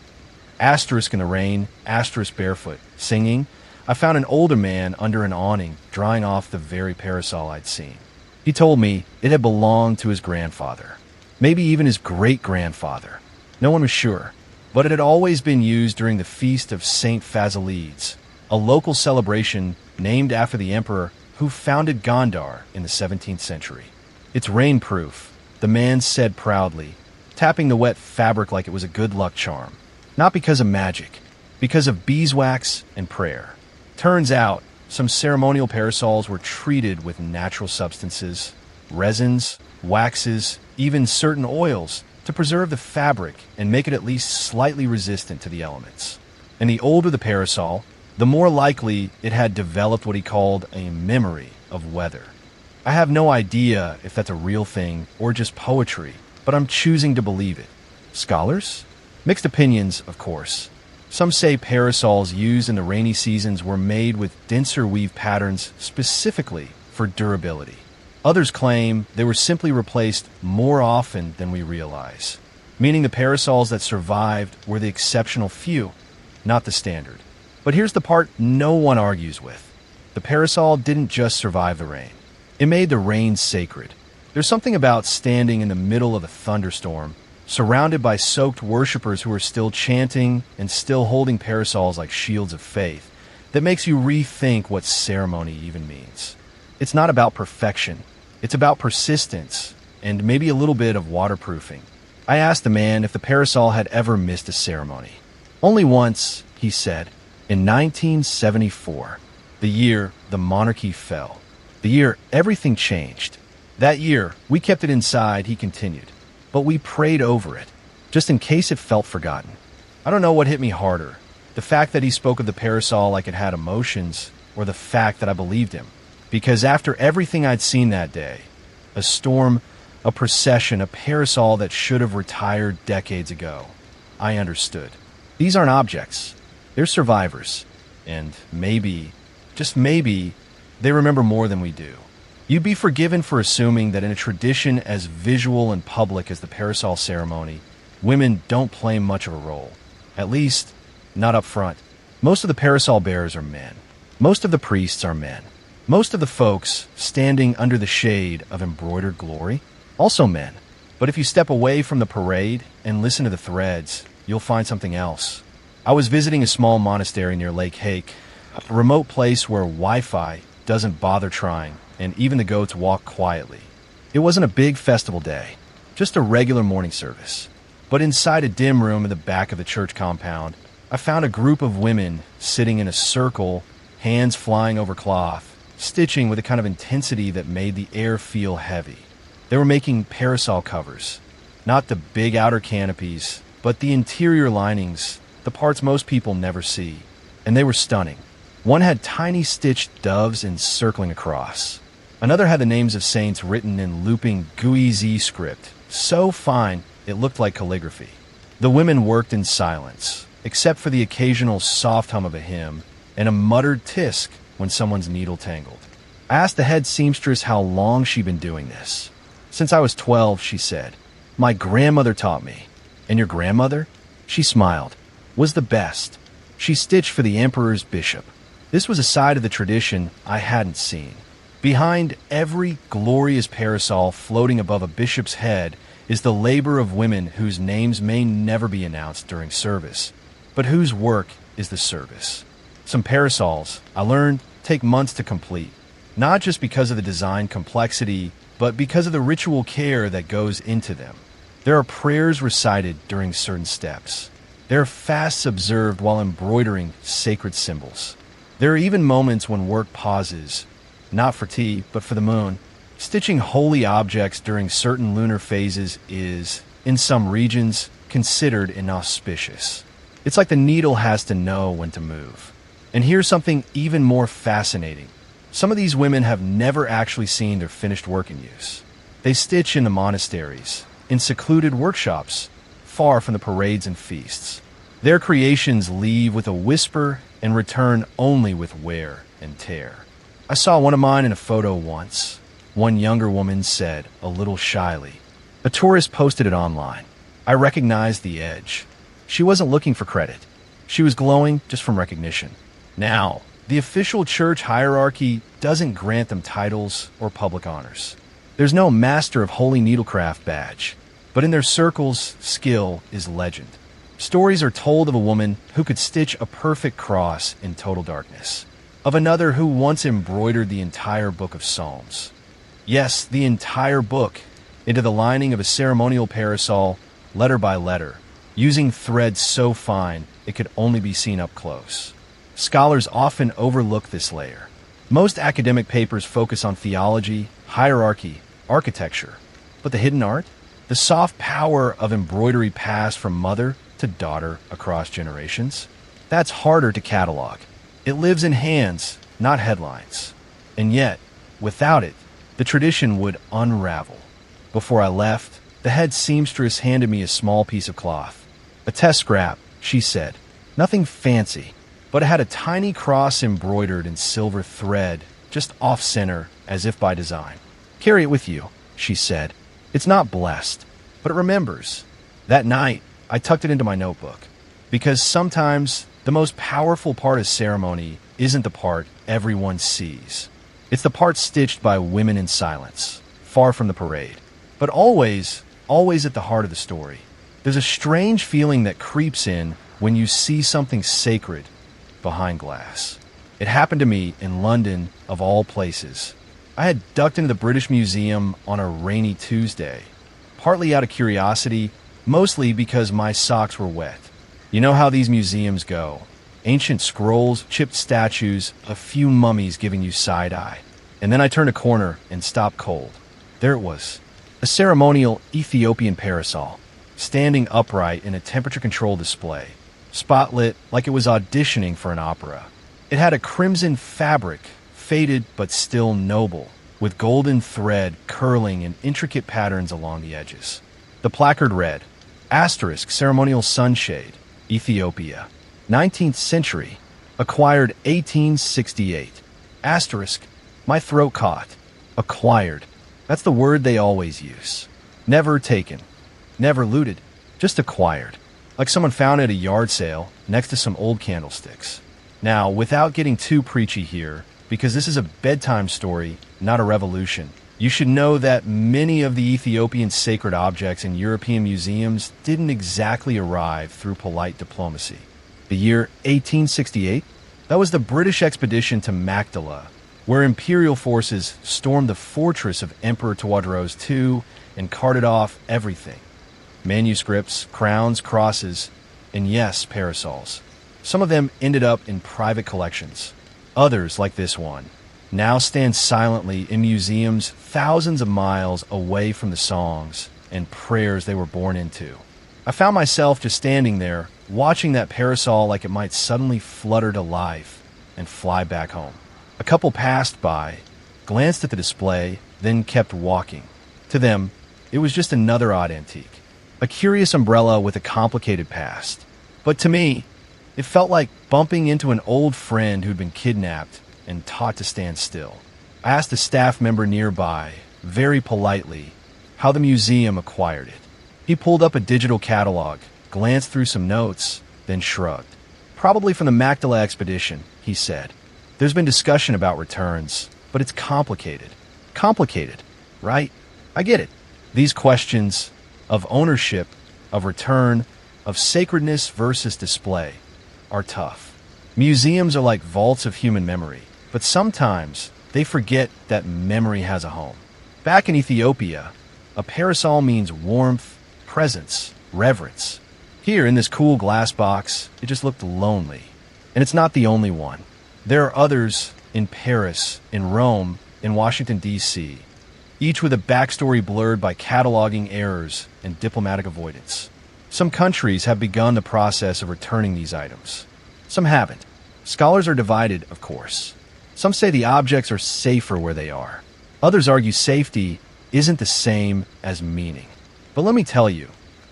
asterisk in the rain, asterisk barefoot, singing, I found an older man under an awning drying off the very parasol I'd seen. He told me it had belonged to his grandfather, maybe even his great-grandfather. No one was sure, but it had always been used during the feast of St. Phasilides, a local celebration named after the emperor who founded Gondar in the 17th century. It's rainproof, the man said proudly, tapping the wet fabric like it was a good luck charm. Not because of magic, because of beeswax and prayer. Turns out, some ceremonial parasols were treated with natural substances, resins, waxes, even certain oils, to preserve the fabric and make it at least slightly resistant to the elements. And the older the parasol, the more likely it had developed what he called a memory of weather. I have no idea if that's a real thing or just poetry, but I'm choosing to believe it. Scholars? Mixed opinions, of course. Some say parasols used in the rainy seasons were made with denser weave patterns specifically for durability. Others claim they were simply replaced more often than we realize, meaning the parasols that survived were the exceptional few, not the standard. But here's the part no one argues with. The parasol didn't just survive the rain. It made the rain sacred. There's something about standing in the middle of a thunderstorm, surrounded by soaked worshipers who are still chanting and still holding parasols like shields of faith, that makes you rethink what ceremony even means. It's not about perfection. It's about persistence and maybe a little bit of waterproofing. I asked the man if the parasol had ever missed a ceremony. Only once, he said, in 1974, the year the monarchy fell, the year everything changed. That year, we kept it inside, he continued, but we prayed over it, just in case it felt forgotten. I don't know what hit me harder, the fact that he spoke of the parasol like it had emotions, or the fact that I believed him. Because after everything I'd seen that day, a storm, a procession, a parasol that should have retired decades ago, I understood. These aren't objects. They're survivors. And maybe, just maybe, they remember more than we do. You'd be forgiven for assuming that in a tradition as visual and public as the parasol ceremony, women don't play much of a role. At least, not up front. Most of the parasol bearers are men. Most of the priests are men. Most of the folks standing under the shade of embroidered glory, also men. But if you step away from the parade and listen to the threads, you'll find something else. I was visiting a small monastery near Lake Hake, a remote place where Wi-Fi doesn't bother trying, and even the goats walk quietly. It wasn't a big festival day, just a regular morning service. But inside a dim room in the back of the church compound, I found a group of women sitting in a circle, hands flying over cloth, stitching with a kind of intensity that made the air feel heavy. They were making parasol covers, not the big outer canopies, but the interior linings, the parts most people never see. And they were stunning. One had tiny stitched doves encircling across. Another had the names of saints written in looping gooey Z script, so fine it looked like calligraphy. The women worked in silence, except for the occasional soft hum of a hymn and a muttered tisk when someone's needle tangled. I asked the head seamstress how long she'd been doing this. Since I was 12, she said. My grandmother taught me. And your grandmother? She smiled. Was the best. She stitched for the emperor's bishop. This was a side of the tradition I hadn't seen. Behind every glorious parasol floating above a bishop's head is the labor of women whose names may never be announced during service, but whose work is the service. Some parasols, I learned, take months to complete, not just because of the design complexity, but because of the ritual care that goes into them. There are prayers recited during certain steps. There are fasts observed while embroidering sacred symbols. There are even moments when work pauses, not for tea, but for the moon. Stitching holy objects during certain lunar phases is, in some regions, considered inauspicious. It's like the needle has to know when to move. And here's something even more fascinating. Some of these women have never actually seen their finished work in use. They stitch in the monasteries, in secluded workshops, far from the parades and feasts. Their creations leave with a whisper and return only with wear and tear. I saw one of mine in a photo once. One younger woman said, a little shyly. A tourist posted it online. I recognized the edge. She wasn't looking for credit. She was glowing just from recognition. Now, the official church hierarchy doesn't grant them titles or public honors. There's no Master of Holy Needlecraft badge, but in their circles, skill is legend. Stories are told of a woman who could stitch a perfect cross in total darkness, of another who once embroidered the entire book of Psalms. Yes, the entire book, into the lining of a ceremonial parasol, letter by letter, using thread so fine it could only be seen up close. Scholars often overlook this layer. Most academic papers focus on theology, hierarchy, architecture. But the hidden art? The soft power of embroidery passed from mother to daughter across generations? That's harder to catalog. It lives in hands, not headlines. And yet, without it, the tradition would unravel. Before I left, the head seamstress handed me a small piece of cloth. A test scrap, she said. Nothing fancy, but it had a tiny cross embroidered in silver thread, just off-center, as if by design. Carry it with you, she said. It's not blessed, but it remembers. That night, I tucked it into my notebook. Because sometimes the most powerful part of ceremony isn't the part everyone sees. It's the part stitched by women in silence, far from the parade. But always at the heart of the story. There's a strange feeling that creeps in when you see something sacred behind glass. It happened to me in London, of all places. I had ducked into the British Museum on a rainy Tuesday, partly out of curiosity, mostly because my socks were wet. You know how these museums go. Ancient scrolls, chipped statues, a few mummies giving you side-eye. And then I turned a corner and stopped cold. There it was. A ceremonial Ethiopian parasol, standing upright in a temperature-controlled display, spotlit like it was auditioning for an opera. It had a crimson fabric, faded but still noble, with golden thread curling in intricate patterns along the edges. The placard read, Asterisk Ceremonial Sunshade, Ethiopia, 19th century, acquired 1868. Asterisk, my throat caught. Acquired. That's the word they always use. Never taken. Never looted. Just acquired. Like someone found it at a yard sale next to some old candlesticks. Now, without getting too preachy here, because this is a bedtime story, not a revolution, you should know that many of the Ethiopian sacred objects in European museums didn't exactly arrive through polite diplomacy. The year 1868, that was the British expedition to Magdala, where imperial forces stormed the fortress of Emperor Tawadros II and carted off everything. Manuscripts, crowns, crosses, and yes, parasols. Some of them ended up in private collections. Others, like this one, now stand silently in museums thousands of miles away from the songs and prayers they were born into. I found myself just standing there, watching that parasol like it might suddenly flutter to life and fly back home. A couple passed by, glanced at the display, then kept walking. To them, it was just another odd antique, a curious umbrella with a complicated past. But to me, it felt like bumping into an old friend who'd been kidnapped and taught to stand still. I asked a staff member nearby, very politely, how the museum acquired it. He pulled up a digital catalog, glanced through some notes, then shrugged. Probably from the Magdala expedition, he said. There's been discussion about returns, but it's complicated. Complicated, right? I get it. These questions of ownership, of return, of sacredness versus display are tough. Museums are like vaults of human memory, but sometimes they forget that memory has a home. Back in Ethiopia, a parasol means warmth, presence, reverence. Here in this cool glass box, it just looked lonely. And it's not the only one. There are others in Paris, in Rome, in Washington, D.C., each with a backstory blurred by cataloging errors and diplomatic avoidance. Some countries have begun the process of returning these items. Some haven't. Scholars are divided, of course. Some say the objects are safer where they are. Others argue safety isn't the same as meaning. But let me tell you,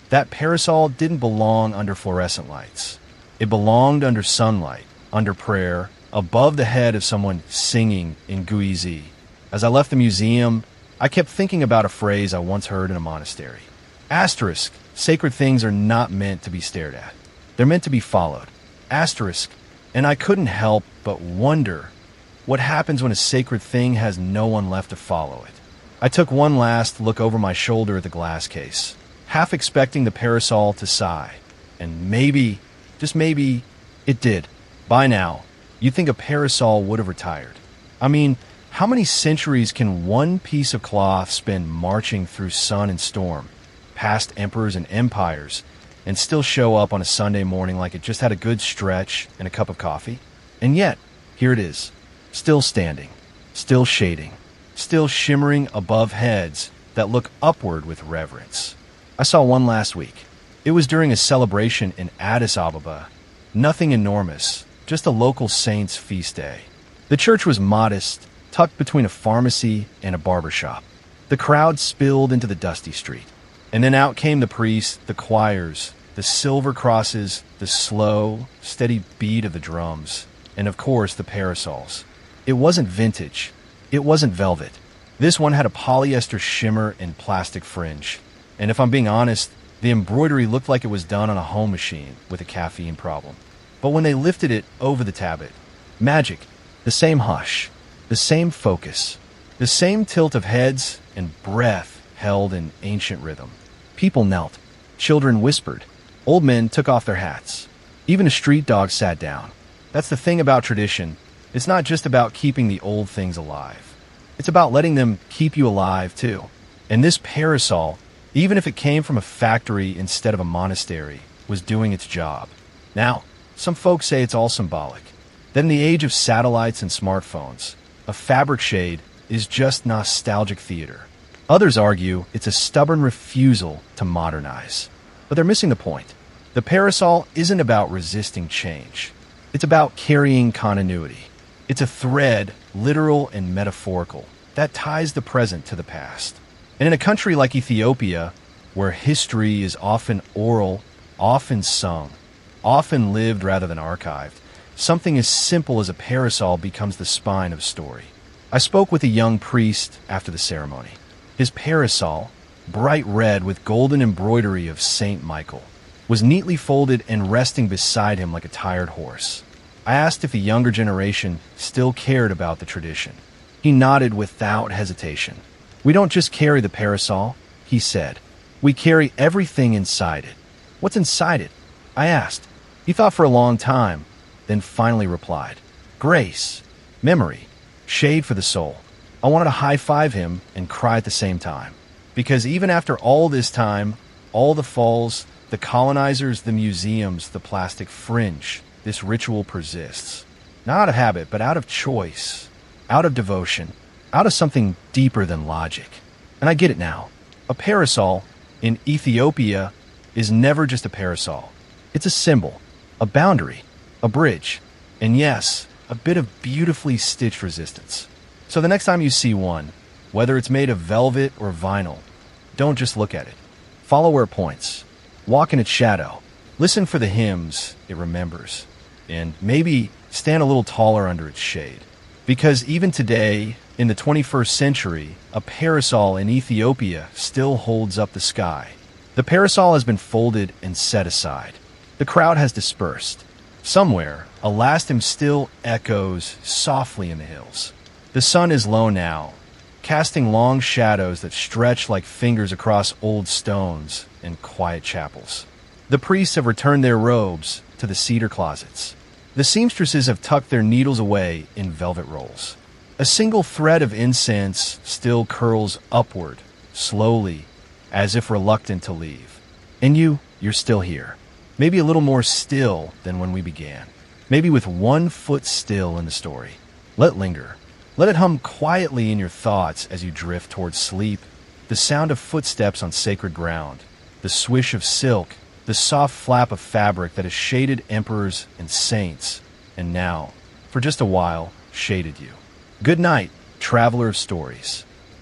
that parasol didn't belong under fluorescent lights. It belonged under sunlight, under prayer, above the head of someone singing in Guizi. As I left the museum, I kept thinking about a phrase I once heard in a monastery. Asterisk, sacred things are not meant to be stared at. They're meant to be followed. Asterisk, and I couldn't help but wonder what happens when a sacred thing has no one left to follow it. I took one last look over my shoulder at the glass case, half expecting the parasol to sigh. And maybe, just maybe, it did. By now, you'd think a parasol would have retired. I mean, How many centuries can one piece of cloth spend marching through sun and storm, past emperors and empires, and still show up on a Sunday morning like it just had a good stretch and a cup of coffee? And yet, here it is, still standing, still shading, still shimmering above heads that look upward with reverence. I saw one last week. It was during a celebration in Addis Ababa. Nothing enormous, just a local saint's feast day. The church was modest, tucked between a pharmacy and a barber shop. The crowd spilled into the dusty street. And then out came the priests, the choirs, the silver crosses, the slow, steady beat of the drums, and of course the parasols. It wasn't vintage. It wasn't velvet. This one had a polyester shimmer and plastic fringe. And if I'm being honest, the embroidery looked like it was done on a home machine with a caffeine problem. But when they lifted it over the tablet, magic, the same hush, the same focus, the same tilt of heads and breath held in ancient rhythm. People knelt. Children whispered. Old men took off their hats. Even a street dog sat down. That's the thing about tradition. It's not just about keeping the old things alive. It's about letting them keep you alive, too. And this parasol, even if it came from a factory instead of a monastery, was doing its job. Now, some folks say it's all symbolic. That in the age of satellites and smartphones, a fabric shade is just nostalgic theater. Others argue it's a stubborn refusal to modernize. But they're missing the point. The parasol isn't about resisting change. It's about carrying continuity. It's a thread, literal and metaphorical, that ties the present to the past. And in a country like Ethiopia, where history is often oral, often sung, often lived rather than archived, something as simple as a parasol becomes the spine of a story. I spoke with a young priest after the ceremony. His parasol, bright red with golden embroidery of Saint Michael, was neatly folded and resting beside him like a tired horse. I asked if the younger generation still cared about the tradition. He nodded without hesitation. "We don't just carry the parasol," he said. "We carry everything inside it." "What's inside it?" I asked. He thought for a long time, then finally replied, "Grace, memory, shade for the soul." I wanted to high-five him and cry at the same time. Because even after all this time, all the falls, the colonizers, the museums, the plastic fringe, this ritual persists. Not out of habit, but out of choice, out of devotion, out of something deeper than logic. And I get it now. A parasol in Ethiopia is never just a parasol. It's a symbol, a boundary, a bridge, and yes, a bit of beautifully stitched resistance. So the next time you see one, whether it's made of velvet or vinyl, don't just look at it. Follow where it points. Walk in its shadow. Listen for the hymns it remembers. And maybe stand a little taller under its shade. Because even today, in the 21st century, a parasol in Ethiopia still holds up the sky. The parasol has been folded and set aside. The crowd has dispersed. Somewhere, a last hymn still echoes softly in the hills. The sun is low now, casting long shadows that stretch like fingers across old stones and quiet chapels. The priests have returned their robes to the cedar closets. The seamstresses have tucked their needles away in velvet rolls. A single thread of incense still curls upward, slowly, as if reluctant to leave. And you're still here. Maybe a little more still than when we began. Maybe with one foot still in the story. Let it linger. Let it hum quietly in your thoughts as you drift towards sleep. The sound of footsteps on sacred ground. The swish of silk. The soft flap of fabric that has shaded emperors and saints. And now, for just a while, shaded you. Good night, traveler of stories.